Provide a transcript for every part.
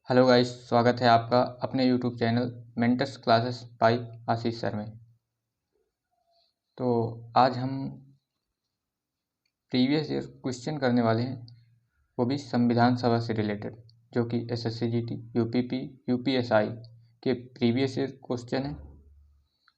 Hello guys, स्वागत है आपका अपने YouTube channel mentors classes bye आशीष सर में। तो आज हम प्रीवियस ईयर क्वेश्चन करने वाले हैं, वो भी संविधान सभा से रिलेटेड, जो कि SSCGT, UPP, UPSI के प्रीवियस ईयर क्वेश्चन हैं।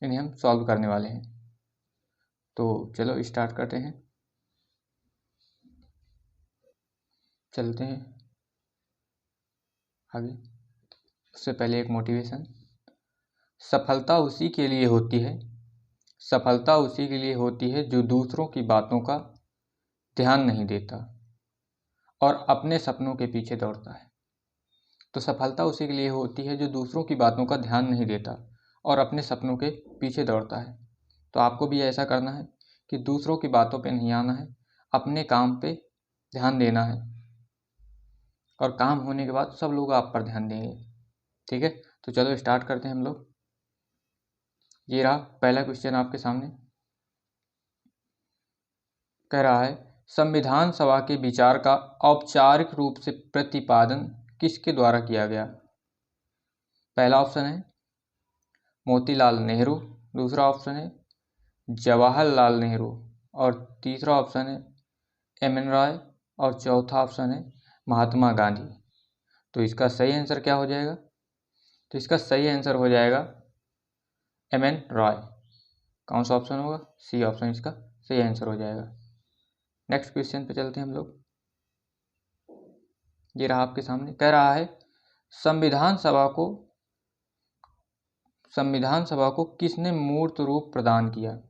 इन्हें हम सॉल्व करने वाले हैं। तो चलो स्टार्ट करते हैं, चलते हैं आगे। उससे पहले एक मोटिवेशन। सफलता उसी के लिए होती है जो दूसरों की बातों का ध्यान नहीं देता और अपने सपनों के पीछे दौड़ता है। तो सफलता उसी के लिए होती है जो दूसरों की बातों का ध्यान नहीं देता और अपने सपनों के पीछे दौड़ता है। तो आपको भी ऐसा करना है कि दूसरों की बातों पे नहीं आना है, अपने काम पे ध्यान देना है, और काम होने के बाद सब लोग आप पर ध्यान देंगे। ठीक है, तो चलो स्टार्ट करते हैं हम लोग। ये रहा पहला क्वेश्चन आपके सामने। कह रहा है, संविधान सभा के विचार का औपचारिक रूप से प्रतिपादन किसके द्वारा किया गया? पहला ऑप्शन है मोतीलाल नेहरू, दूसरा ऑप्शन है जवाहरलाल नेहरू, और तीसरा ऑप्शन है एम.एन. रॉय, और चौथा ऑप्शन है महात्मा गांधी। तो इसका सही आंसर क्या हो जाएगा? तो इसका सही आंसर हो जाएगा एम.एन. रॉय। कौन सा ऑप्शन होगा? सी ऑप्शन इसका सही आंसर हो जाएगा। नेक्स्ट क्वेश्चन पे चलते हैं हम लोग। ये रहा आपके सामने। कह रहा है, संविधान सभा को किसने मूर्त रूप प्रदान किया?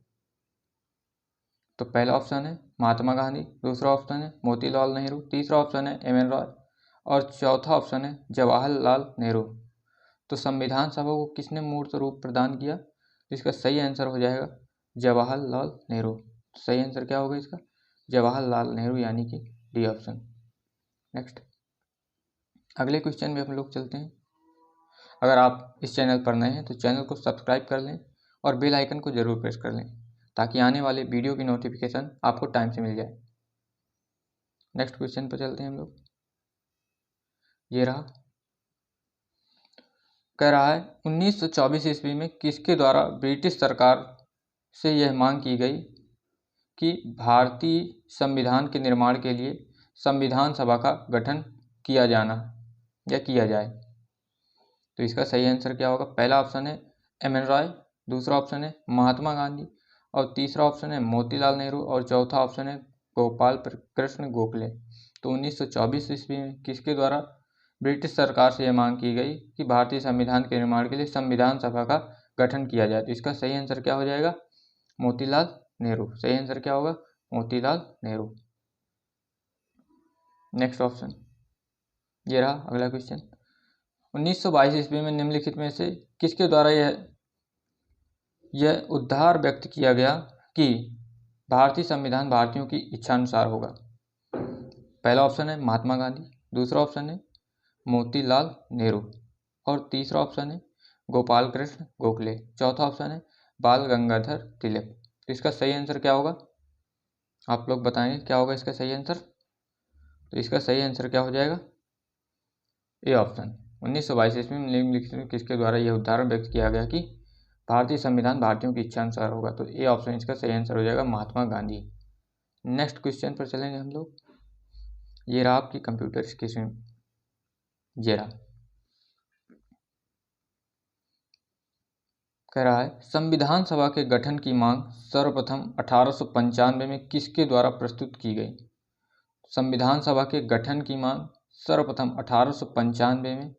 तो पहला ऑप्शन है महात्मा गांधी, दूसरा ऑप्शन है मोतीलाल नेहरू, तीसरा ऑप्शन है एम.एन. रॉय, और चौथा ऑप्शन है जवाहरलाल नेहरू। तो संविधान सभा को किसने मूर्त रूप प्रदान किया? इसका सही आंसर हो जाएगा जवाहरलाल नेहरू। सही आंसर क्या होगा इसका? जवाहरलाल नेहरू, यानी कि डी ऑप्शन। नेक्स्ट अगले क्वेश्चन में हम लोग चलते हैं। अगर आप इस चैनल पर नए हैं तो चैनल को सब्सक्राइब कर लें और बेल आइकन को जरूर प्रेस कर लें, ताकि आने वाले वीडियो की नोटिफिकेशन आपको टाइम से मिल जाए। नेक्स्ट क्वेश्चन पर चलते हैं हम लोग। ये रहा। कह रहा है, 1924 ईस्वी में किसके द्वारा ब्रिटिश सरकार से यह मांग की गई कि भारतीय संविधान के निर्माण के लिए संविधान सभा का गठन किया जाए? तो इसका सही आंसर क्या होगा? पहला ऑप्शन है एम.एन. रॉय, दूसरा ऑप्शन है महात्मा गांधी, और तीसरा ऑप्शन है मोतीलाल नेहरू, और चौथा ऑप्शन है गोपाल कृष्ण गोखले। तो 1924 ईस्वी में किसके द्वारा ब्रिटिश सरकार से यह मांग की गई कि भारतीय संविधान के निर्माण के लिए संविधान सभा का गठन किया जाए? तो इसका सही आंसर क्या हो जाएगा? मोतीलाल नेहरू। सही आंसर क्या होगा? मोतीलाल नेहरू। Next option. ये रहा अगला क्वेश्चन। 1922 ईस्वी में निम्नलिखित में से किसके द्वारा यह उद्गार व्यक्त किया गया कि भारतीय संविधान भारतीयों की इच्छानुसार होगा? पहला ऑप्शन है महात्मा गांधी, दूसरा ऑप्शन है मोतीलाल नेहरू, और तीसरा ऑप्शन है गोपाल कृष्ण गोखले, चौथा ऑप्शन है बाल गंगाधर तिलक। तो इसका सही आंसर क्या होगा? आप लोग बताएंगे क्या होगा इसका सही आंसर? तो इसका सही आंसर क्या हो जाएगा? A option. 1922 ईस्वी में निम्नलिखित किसके द्वारा यह उद्गार व्यक्त किया गया कि भारतीय संविधान भारतीयों की इच्छा अनुसार होगा? तो ए ऑप्शन इसका सही आंसर हो जाएगा महात्मा गांधी। नेक्स्ट क्वेश्चन पर चलेंगे हम लोग। ये रहा आपकी कंप्यूटर स्क्रीन। ये रहा। कह रहा है, संविधान सभा के गठन की मांग सर्वप्रथम 1895 में किसके द्वारा प्रस्तुत की गई? संविधान सभा के गठन की मांग सर्वप्रथम 1895 में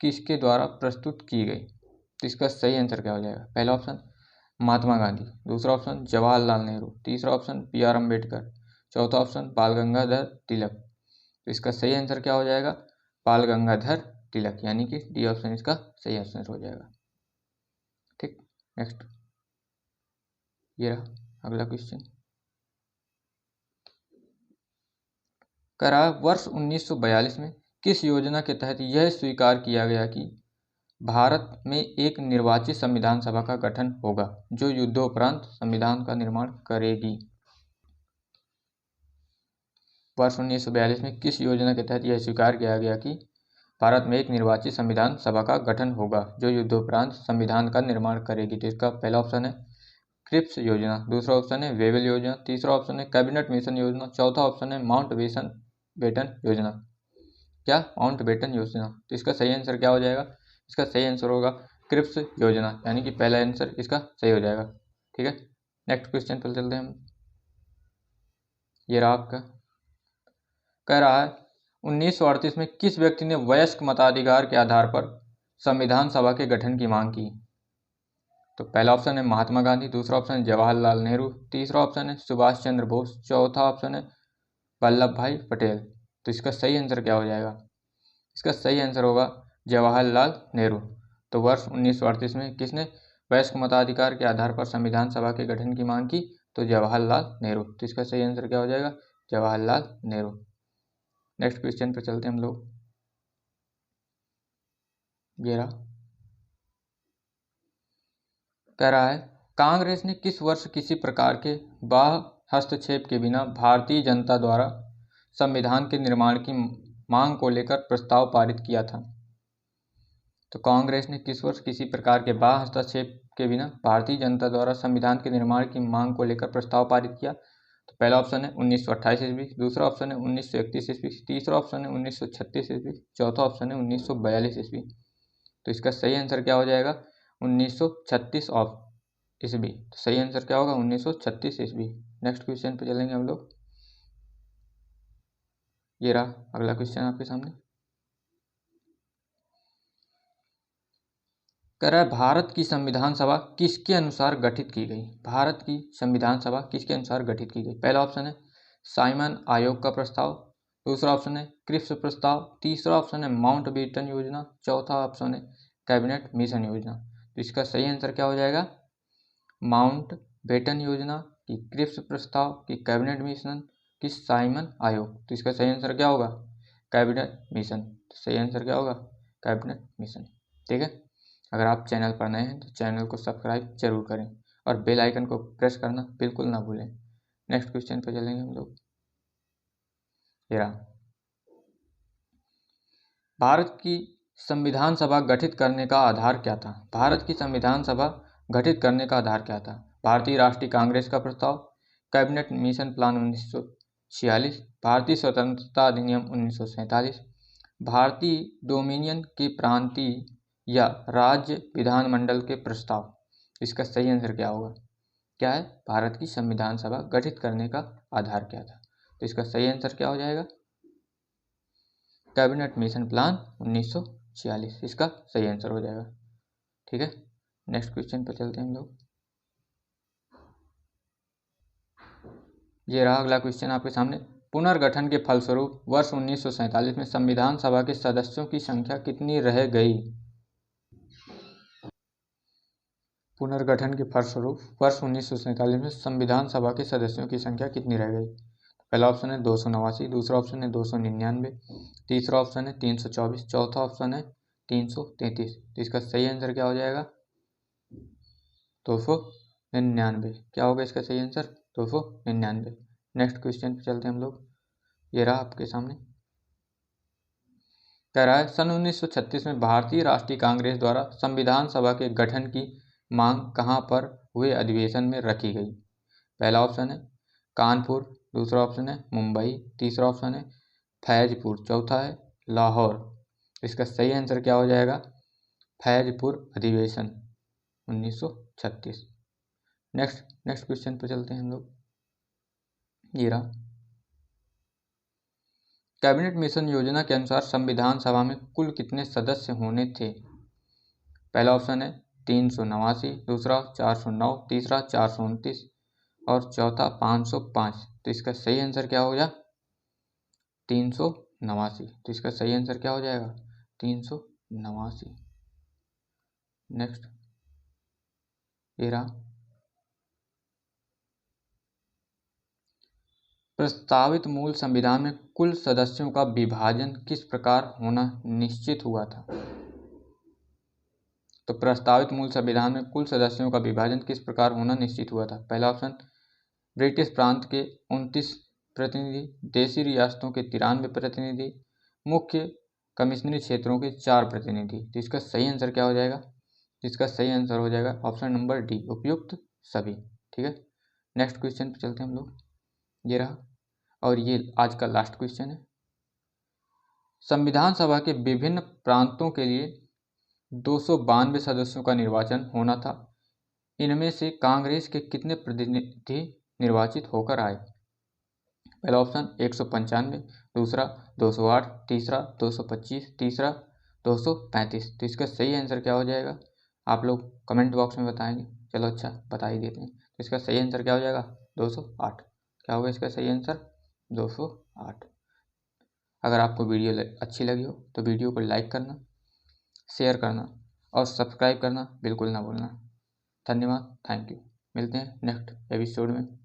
किसके द्वारा प्रस्तुत की गई? तो इसका सही आंसर क्या हो जाएगा? पहला ऑप्शन महात्मा गांधी, दूसरा ऑप्शन जवाहरलाल नेहरू, तीसरा ऑप्शन पी.आर. अम्बेडकर, चौथा ऑप्शन बाल गंगाधर तिलक। तो इसका सही आंसर क्या हो जाएगा? बाल गंगाधर तिलक, यानी कि डी ऑप्शन इसका सही आंसर हो जाएगा। ठीक, नेक्स्ट। ये रहा अगला क्वेश्चन। कह रहा है, वर्ष 1942 में किस योजना के तहत यह स्वीकार किया गया कि भारत में एक निर्वाचित संविधान सभा का गठन होगा जो युद्धोपरांत संविधान का निर्माण करेगी? वर्ष 1942 में किस योजना के तहत यह स्वीकार किया गया कि भारत में एक निर्वाचित संविधान सभा का गठन होगा जो युद्धोपरांत संविधान का निर्माण करेगी। तो इसका पहला ऑप्शन है क्रिप्स योजना, दूसरा ऑप्शन है वेवेल योजना, तीसरा ऑप्शन है कैबिनेट मिशन योजना, चौथा ऑप्शन है माउंट बेटन योजना। क्या? माउंट बेटन योजना। तो इसका सही आंसर क्या हो जाएगा? इसका सही आंसर होगा क्रिप्स योजना, यानी कि पहला आंसर इसका सही हो जाएगा। ठीक है, नेक्स्ट क्वेश्चन पर चलते हैं हम। ये रहा आपका, कह रहा है 1938 में किस व्यक्ति ने वयस्क मताधिकार के आधार पर संविधान सभा के गठन की मांग की? तो पहला ऑप्शन है महात्मा गांधी, दूसरा ऑप्शन है जवाहरलाल नेहरू, तीसरा ऑप्शन है सुभाष चंद्र बोस, चौथा ऑप्शन है वल्लभ भाई पटेल। तो इसका सही आंसर क्या हो जाएगा? इसका सही आंसर होगा जवाहरलाल नेहरू। तो वर्ष 1938 में किसने वयस्क मताधिकार के आधार पर संविधान सभा के गठन की मांग की? तो जवाहरलाल नेहरू। तो इसका सही आंसर क्या हो जाएगा? जवाहरलाल नेहरू। नेक्स्ट क्वेश्चन पर चलते हैं हम लोग। ये रहा, कह रहा है कांग्रेस ने किस वर्ष किसी प्रकार के बाह्य हस्तक्षेप के बिना भारतीय जनता द्वारा संविधान के निर्माण की मांग को लेकर प्रस्ताव पारित किया था? तो कांग्रेस ने किस वर्ष किसी प्रकार के बाह्य हस्तक्षेप के बिना भारतीय जनता द्वारा संविधान के निर्माण की मांग को लेकर प्रस्ताव पारित किया? तो पहला ऑप्शन है 1928 ईस्वी, दूसरा ऑप्शन है 1931 ईस्वी, तीसरा ऑप्शन है 1936 ईस्वी, चौथा ऑप्शन है 1942 ईस्वी। तो इसका सही आंसर क्या हो जाएगा? 1936 ईस्वी। तो सही आंसर क्या होगा? 1936 ईस्वी। नेक्स्ट क्वेश्चन पे चलेंगे हम लोग। ये रहा अगला क्वेश्चन आपके सामने, कह रहा है भारत की संविधान सभा किसके अनुसार गठित की गई? भारत की संविधान सभा किसके अनुसार गठित की गई? पहला ऑप्शन है साइमन आयोग का प्रस्ताव, दूसरा ऑप्शन है क्रिप्स प्रस्ताव, तीसरा ऑप्शन है माउंट बेटन योजना, चौथा ऑप्शन है कैबिनेट मिशन योजना। तो इसका सही आंसर क्या हो जाएगा? माउंट बेटन योजना, की क्रिप्स प्रस्ताव, की कैबिनेट मिशन, की साइमन आयोग। तो इसका सही आंसर क्या होगा? Cabinet mission. तो सही आंसर क्या होगा? Cabinet mission. ठीक है, अगर आप चैनल पर नए हैं तो चैनल को सब्सक्राइब जरूर करें और बेल आइकन को प्रेस करना बिल्कुल ना भूलें। नेक्स्ट क्वेश्चन पर चलेंगे हम लोग। ये रहा, भारत की संविधान सभा गठित करने का आधार क्या था? भारत की संविधान सभा गठित करने का आधार क्या था? भारतीय राष्ट्रीय कांग्रेस का प्रस्ताव, कैबिनेट मिशन प्लान 1946, भारतीय स्वतंत्रता अधिनियम 1947, भारतीय डोमिनियन के प्रांतीय या राज्य विधानमंडल के प्रस्ताव। इसका सही आंसर क्या होगा? क्या है? भारत की संविधान सभा गठित करने का आधार क्या था? तो इसका सही आंसर क्या हो जाएगा? कैबिनेट मिशन प्लान 1946 इसका सही आंसर हो जाएगा। ठीक है, नेक्स्ट क्वेश्चन पर चलते हैं हम लोग। ये रहा अगला क्वेश्चन आपके सामने, पुनर्गठन के फलस्वरूप वर्ष 1947 में संविधान सभा के सदस्यों की संख्या कितनी रह गई? पुनर्गठन के फलस्वरूप वर्ष 1947 में संविधान सभा के सदस्यों की संख्या कितनी रह गई? पहला ऑप्शन है 289, दूसरा ऑप्शन है 299, तीसरा ऑप्शन है 324, चौथा ऑप्शन है 333। तो इसका सही आंसर क्या हो जाएगा? 299। क्या होगा इसका सही आंसर? 299। नेक्स्ट क्वेश्चन पे चलते हैं हम लोग। ये रहा आपके सामने, कह रहा है सन 1936 में भारतीय राष्ट्रीय कांग्रेस द्वारा संविधान सभा के गठन की मांग कहाँ पर हुए अधिवेशन में रखी गई? पहला ऑप्शन है कानपुर, दूसरा ऑप्शन है मुंबई, तीसरा ऑप्शन है फैजपुर, चौथा है लाहौर। इसका सही आंसर क्या हो जाएगा? फैजपुर अधिवेशन 1936। नेक्स्ट क्वेश्चन पर चलते हैं हम लोग। ये रहा, कैबिनेट मिशन योजना के अनुसार संविधान सभा में कुल कितने सदस्य होने थे? पहला ऑप्शन है 389, दूसरा 409, तीसरा 429 और चौथा 505। तो इसका सही आंसर क्या हो जाए? 389। तो इसका सही आंसर क्या हो जाएगा? 389। नेक्स्ट, ये रहा, प्रस्तावित मूल संविधान में कुल सदस्यों का विभाजन किस प्रकार होना निश्चित हुआ था? तो प्रस्तावित मूल संविधान में कुल सदस्यों का विभाजन किस प्रकार होना निश्चित हुआ था? पहला ऑप्शन ब्रिटिश प्रांत के 29 प्रतिनिधि, देशी रियासतों के 93 प्रतिनिधि, मुख्य कमिश्नरी क्षेत्रों के 4 प्रतिनिधि। तो इसका सही आंसर क्या हो जाएगा? इसका सही आंसर हो जाएगा ऑप्शन नंबर डी, उपयुक्त सभी। ठीक है, नेक्स्ट क्वेश्चन पे चलते हैं हम लोग। ये रहा, और ये आज का लास्ट क्वेश्चन है। संविधान सभा के विभिन्न प्रांतों के लिए 292 सदस्यों का निर्वाचन होना था। इनमें से कांग्रेस के कितने प्रतिनिधि निर्वाचित होकर आए? पहला ऑप्शन 195, दूसरा 208, तीसरा 225, तीसरा 235। तो इसका सही आंसर क्या हो जाएगा? आप लोग कमेंट बॉक्स में बताएंगे। चलो अच्छा, बता ही देते हैं। तो इसका सही आंसर क्या हो जाएगा? 208। क्या होगा इसका सही आंसर? 208। अगर आपको वीडियो अच्छी लगी हो तो वीडियो को लाइक करना, शेयर करना और सब्सक्राइब करना बिल्कुल ना भूलना। धन्यवाद, थैंक यू। मिलते हैं नेक्स्ट एपिसोड में।